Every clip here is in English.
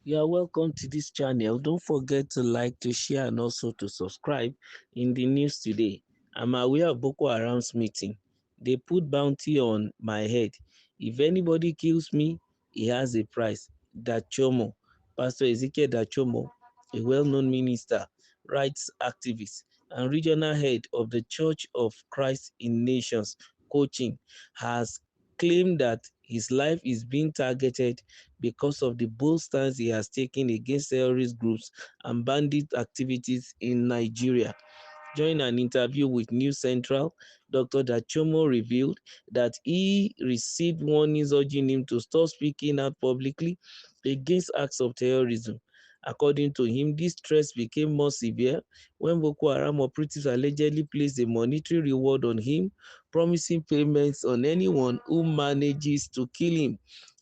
You are welcome to this channel. Don't forget to like, to share, and also to subscribe. In the news today, I'm aware of Boko Haram's meeting. They put bounty on my head. If anybody kills me, he has a price. Dachomo, Pastor Ezeko Dachomo, a well-known minister, rights activist, and regional head of the Church of Christ in Nations, coaching, has claimed that his life is being targeted because of the bold stance he has taken against terrorist groups and bandit activities in Nigeria. During an interview with News Central, Dr. Dachomo revealed that he received warnings urging him to stop speaking out publicly against acts of terrorism. According to him, this threats became more severe when Boko Haram operatives allegedly placed a monetary reward on him, promising payments on anyone who manages to kill him.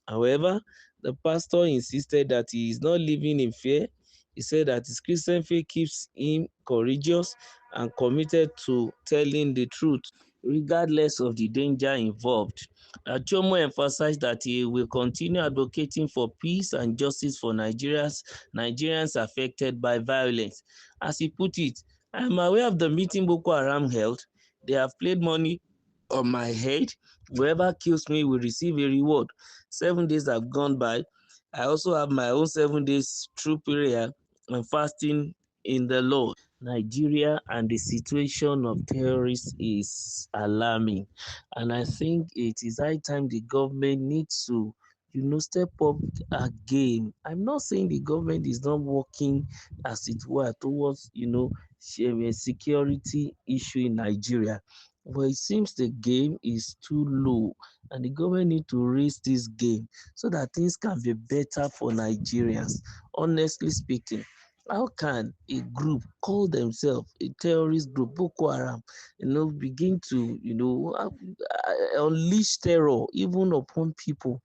However, the pastor insisted that he is not living in fear. He said that his Christian faith keeps him courageous and committed to telling the truth, regardless of the danger involved. Achomo emphasized that he will continue advocating for peace and justice for Nigerians affected by violence. As he put it, I am aware of the meeting Boko Haram held. They have played money on my head. Whoever kills me will receive a reward. 7 days have gone by. I also have my own 7 days true prayer and fasting in the Lord. Nigeria and the situation of terrorists is alarming, and I think it is high time the government needs to step up again. I'm not saying the government is not working as it were towards a security issue in Nigeria, but it seems the game is too low, and the government need to raise this game so that things can be better for Nigerians. Honestly speaking, how can a group call themselves a terrorist group, Boko Haram, begin to, unleash terror even upon people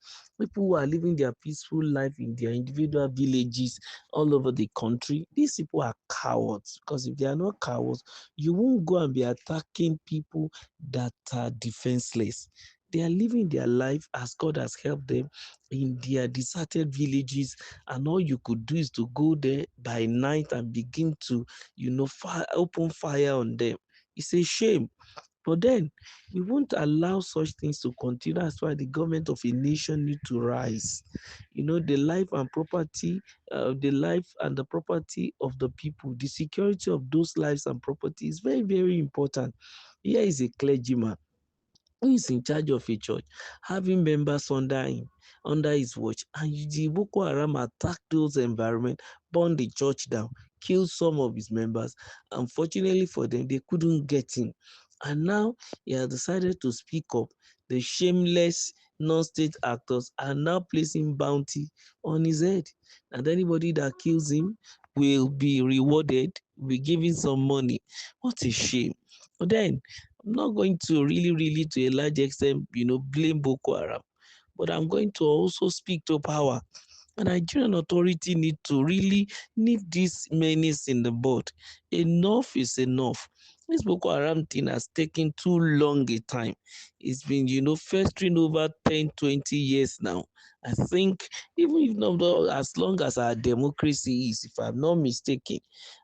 who are living their peaceful life in their individual villages all over the country? These people are cowards, because if they are not cowards, you won't go and be attacking people that are defenseless. They are living their life as God has helped them in their deserted villages, and all you could do is to go there by night and begin to open fire on them. It's a shame, but then we won't allow such things to continue. That's why the government of a nation need to rise. The life and property, the life and the property of the people, the security of those lives and property is very, very important. Here is a clergyman who is in charge of a church, having members under him, under his watch, and the Boko Haram attacked those environments, burned the church down, killed some of his members. Unfortunately for them, they couldn't get him. And now he has decided to speak up. The shameless non-state actors are now placing bounty on his head. And anybody that kills him will be rewarded, will be given some money. What a shame. But then I'm not going to really, to a large extent, blame Boko Haram, but I'm going to also speak to power. The Nigerian authority need to really nip this menace in the bud. Enough is enough. This Boko Haram thing has taken too long a time. It's been, festering over 10, 20 years now. I think even if not as long as our democracy is, if I'm not mistaken,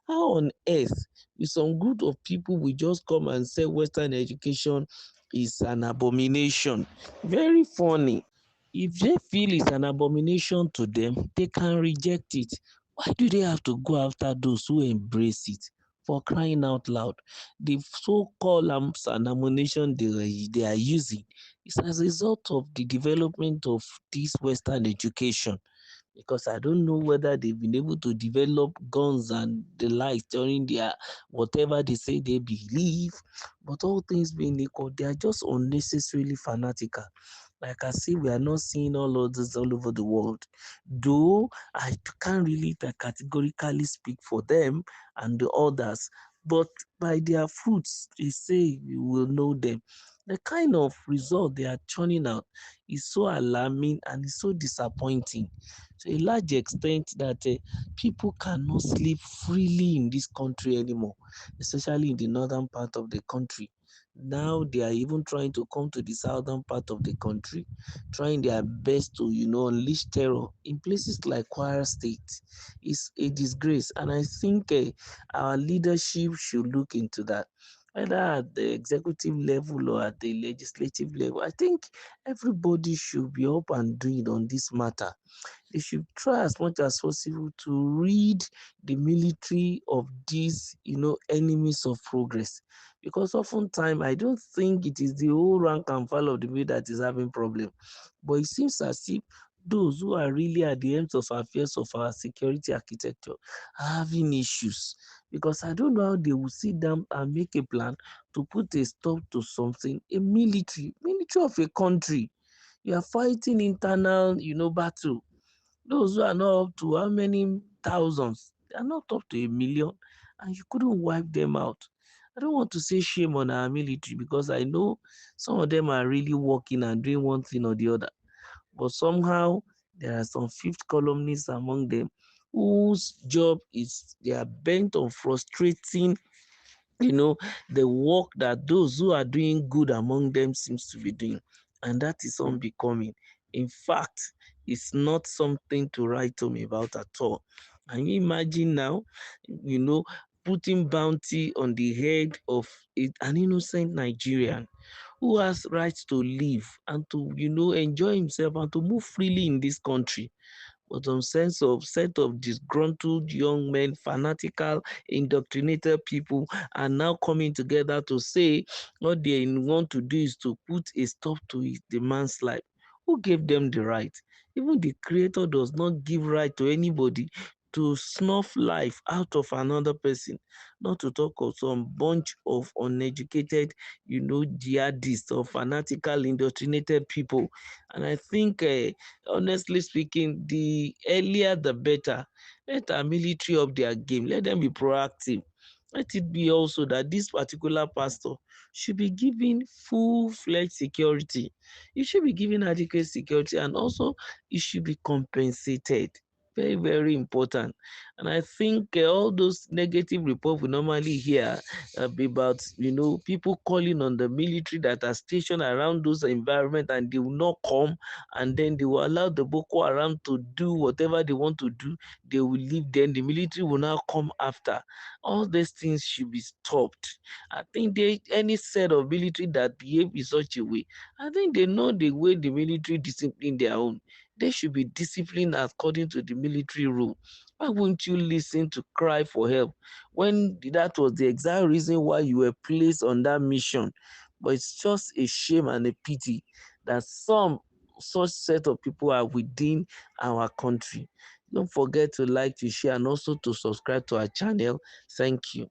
how on earth with some group of people will just come and say Western education is an abomination? Very funny. If they feel it's an abomination to them, they can reject it. Why do they have to go after those who embrace it? For crying out loud, the so-called an abomination they are using is as a result of the development of this Western education, because I don't know whether they've been able to develop guns and the like during their whatever they say they believe. But all things being equal, they are just unnecessarily fanatical. Like I say, we are not seeing all of this all over the world. Though I can't really categorically speak for them and the others, but by their fruits, they say you will know them. The kind of result they are churning out is so alarming and is so disappointing to a large extent that people cannot sleep freely in this country anymore, especially in the northern part of the country. Now they are even trying to come to the southern part of the country, trying their best to, unleash terror in places like Kwara State. It's a disgrace, and I think our leadership should look into that, either at the executive level or at the legislative level. I think everybody should be up and doing on this matter. They should try as much as possible to rid the military of these, enemies of progress. Because oftentimes I don't think it is the whole rank and file of the military that is having problem, but it seems as if those who are really at the ends of affairs of our security architecture are having issues. Because I don't know how they will sit down and make a plan to put a stop to something. A military of a country, you are fighting internal, battle. Those who are not up to how many thousands, they are not up to 1 million, and you couldn't wipe them out. I don't want to say shame on our military because I know some of them are really working and doing one thing or the other. But somehow there are some fifth columnists among them whose job is they are bent on frustrating, you know, the work that those who are doing good among them seems to be doing. And that is unbecoming. In fact, it's not something to write home about at all. Can you imagine now, you know, putting bounty on the head of an innocent Nigerian who has rights to live and to, enjoy himself and to move freely in this country? But some set of disgruntled young men, fanatical, indoctrinated people are now coming together to say what they want to do is to put a stop to the man's life. Who gave them the right? Even the creator does not give right to anybody to snuff life out of another person, not to talk of some bunch of uneducated, jihadists or fanatical indoctrinated people. And I think honestly speaking, the earlier the better. Let our military up their game. Let them be proactive. Let it be also that this particular pastor should be given full-fledged security. He should be given adequate security, and also he should be compensated. Very, very important. And I think all those negative reports we normally hear about, people calling on the military that are stationed around those environments and they will not come, and then they will allow the Boko Haram to do whatever they want to do. They will leave, then the military will now come after. All these things should be stopped. I think any set of military that behave in such a way, I think they know the way the military discipline their own. They should be disciplined according to the military rule. Why won't you listen to cry for help when that was the exact reason why you were placed on that mission? But it's just a shame and a pity that some such set of people are within our country. Don't forget to like, to share, and also to subscribe to our channel. Thank you.